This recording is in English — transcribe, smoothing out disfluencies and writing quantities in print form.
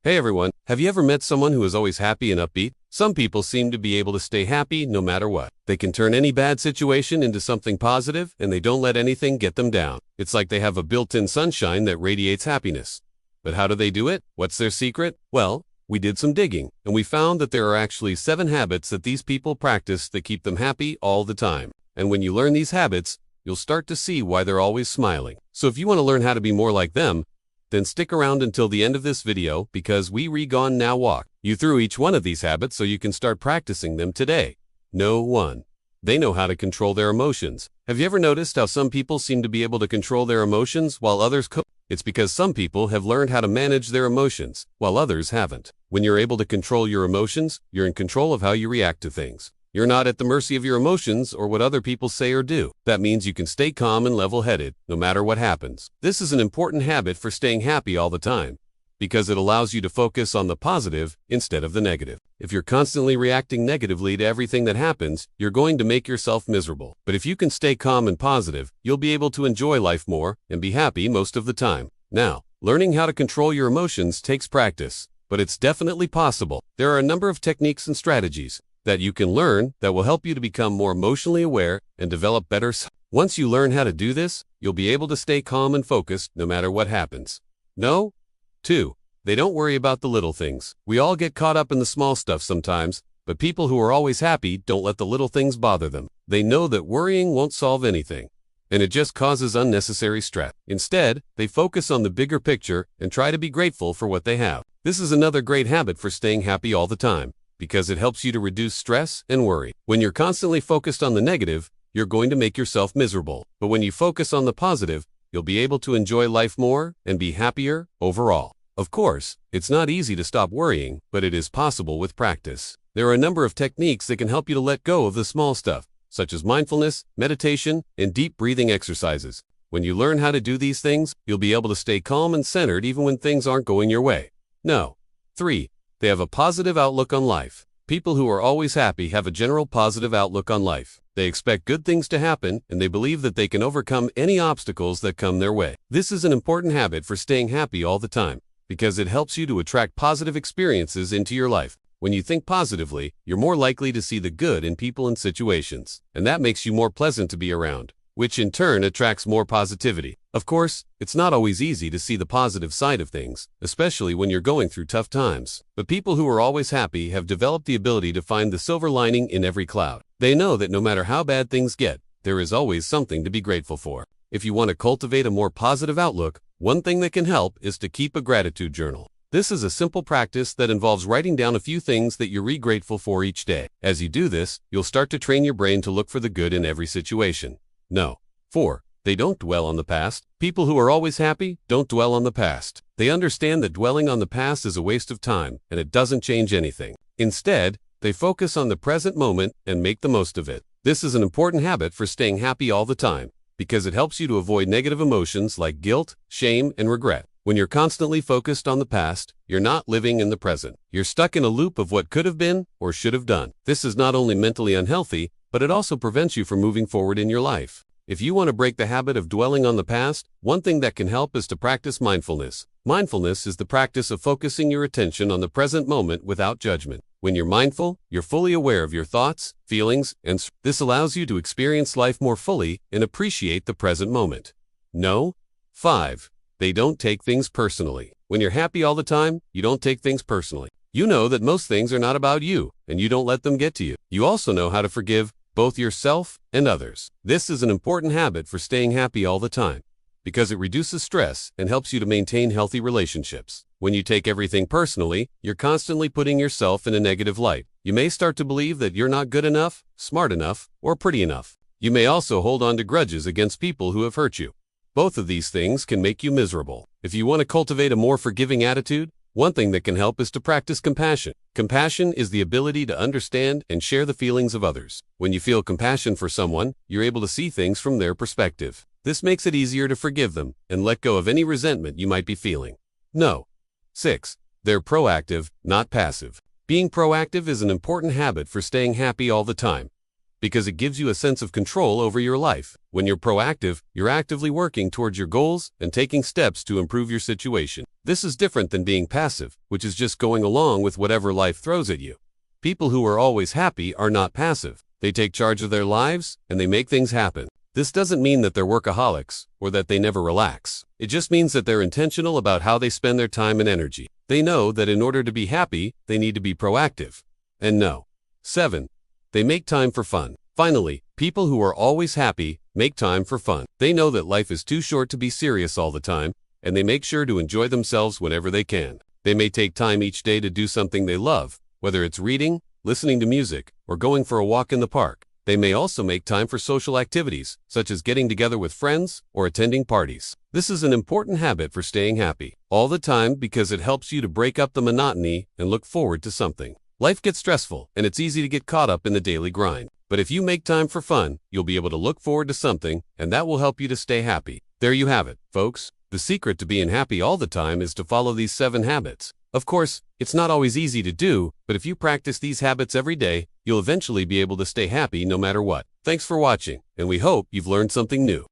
Hey everyone, have you ever met someone who is always happy and upbeat? Some people seem to be able to stay happy no matter what. They can turn any bad situation into something positive, and they don't let anything get them down. It's like they have a built-in sunshine that radiates happiness. But how do they do it? What's their secret? Well, we did some digging, and we found that there are actually 7 habits that these people practice that keep them happy all the time. And when you learn these habits, you'll start to see why they're always smiling. So if you want to learn how to be more like them, then stick around until the end of this video because we gone now walk you through each one of these habits so you can start practicing them today. No. 1. They know how to control their emotions. Have you ever noticed how some people seem to be able to control their emotions while others cope? It's because some people have learned how to manage their emotions while others haven't. When you're able to control your emotions, you're in control of how you react to things. You're not at the mercy of your emotions or what other people say or do. That means you can stay calm and level-headed, no matter what happens. This is an important habit for staying happy all the time, because it allows you to focus on the positive instead of the negative. If you're constantly reacting negatively to everything that happens, you're going to make yourself miserable. But if you can stay calm and positive, you'll be able to enjoy life more and be happy most of the time. Now, learning how to control your emotions takes practice, but it's definitely possible. There are a number of techniques and strategies that you can learn that will help you to become more emotionally aware and develop better. Once you learn how to do this, you'll be able to stay calm and focused no matter what happens. No. 2. They don't worry about the little things. We all get caught up in the small stuff sometimes, but people who are always happy don't let the little things bother them. They know that worrying won't solve anything, and it just causes unnecessary stress. Instead, they focus on the bigger picture and try to be grateful for what they have. This is another great habit for staying happy all the time, because it helps you to reduce stress and worry. When you're constantly focused on the negative, you're going to make yourself miserable. But when you focus on the positive, you'll be able to enjoy life more and be happier overall. Of course, it's not easy to stop worrying, but it is possible with practice. There are a number of techniques that can help you to let go of the small stuff, such as mindfulness, meditation, and deep breathing exercises. When you learn how to do these things, you'll be able to stay calm and centered even when things aren't going your way. No. 3. They have a positive outlook on life. People who are always happy have a general positive outlook on life. They expect good things to happen, and they believe that they can overcome any obstacles that come their way. This is an important habit for staying happy all the time, because it helps you to attract positive experiences into your life. When you think positively, you're more likely to see the good in people and situations, and that makes you more pleasant to be around, which in turn attracts more positivity. Of course, it's not always easy to see the positive side of things, especially when you're going through tough times. But people who are always happy have developed the ability to find the silver lining in every cloud. They know that no matter how bad things get, there is always something to be grateful for. If you want to cultivate a more positive outlook, one thing that can help is to keep a gratitude journal. This is a simple practice that involves writing down a few things that you're grateful for each day. As you do this, you'll start to train your brain to look for the good in every situation. No. 4. They don't dwell on the past. People who are always happy don't dwell on the past. They understand that dwelling on the past is a waste of time, and it doesn't change anything. Instead, they focus on the present moment and make the most of it. This is an important habit for staying happy all the time, because it helps you to avoid negative emotions like guilt, shame, and regret. When you're constantly focused on the past, you're not living in the present. You're stuck in a loop of what could have been or should have done. This is not only mentally unhealthy, but it also prevents you from moving forward in your life. If you want to break the habit of dwelling on the past, one thing that can help is to practice mindfulness. Mindfulness is the practice of focusing your attention on the present moment without judgment. When you're mindful, you're fully aware of your thoughts, feelings, and this allows you to experience life more fully and appreciate the present moment. No. 5. They don't take things personally. When you're happy all the time, you don't take things personally. You know that most things are not about you, and you don't let them get to you. You also know how to forgive both yourself and others. This is an important habit for staying happy all the time, because it reduces stress and helps you to maintain healthy relationships. When you take everything personally, you're constantly putting yourself in a negative light. You may start to believe that you're not good enough, smart enough, or pretty enough. You may also hold on to grudges against people who have hurt you. Both of these things can make you miserable. If you want to cultivate a more forgiving attitude, one thing that can help is to practice compassion. Compassion is the ability to understand and share the feelings of others. When you feel compassion for someone, you're able to see things from their perspective. This makes it easier to forgive them and let go of any resentment you might be feeling. No. 6. They're proactive, not passive. Being proactive is an important habit for staying happy all the time, because it gives you a sense of control over your life. When you're proactive, you're actively working towards your goals and taking steps to improve your situation. This is different than being passive, which is just going along with whatever life throws at you. People who are always happy are not passive. They take charge of their lives and they make things happen. This doesn't mean that they're workaholics or that they never relax. It just means that they're intentional about how they spend their time and energy. They know that in order to be happy, they need to be proactive. And no. 7. They make time for fun. Finally, people who are always happy make time for fun. They know that life is too short to be serious all the time, and they make sure to enjoy themselves whenever they can. They may take time each day to do something they love, whether it's reading, listening to music, or going for a walk in the park. They may also make time for social activities, such as getting together with friends or attending parties. This is an important habit for staying happy all the time because it helps you to break up the monotony and look forward to something. Life gets stressful, and it's easy to get caught up in the daily grind. But if you make time for fun, you'll be able to look forward to something, and that will help you to stay happy. There you have it, folks. The secret to being happy all the time is to follow these 7 habits. Of course, it's not always easy to do, but if you practice these habits every day, you'll eventually be able to stay happy no matter what. Thanks for watching, and we hope you've learned something new.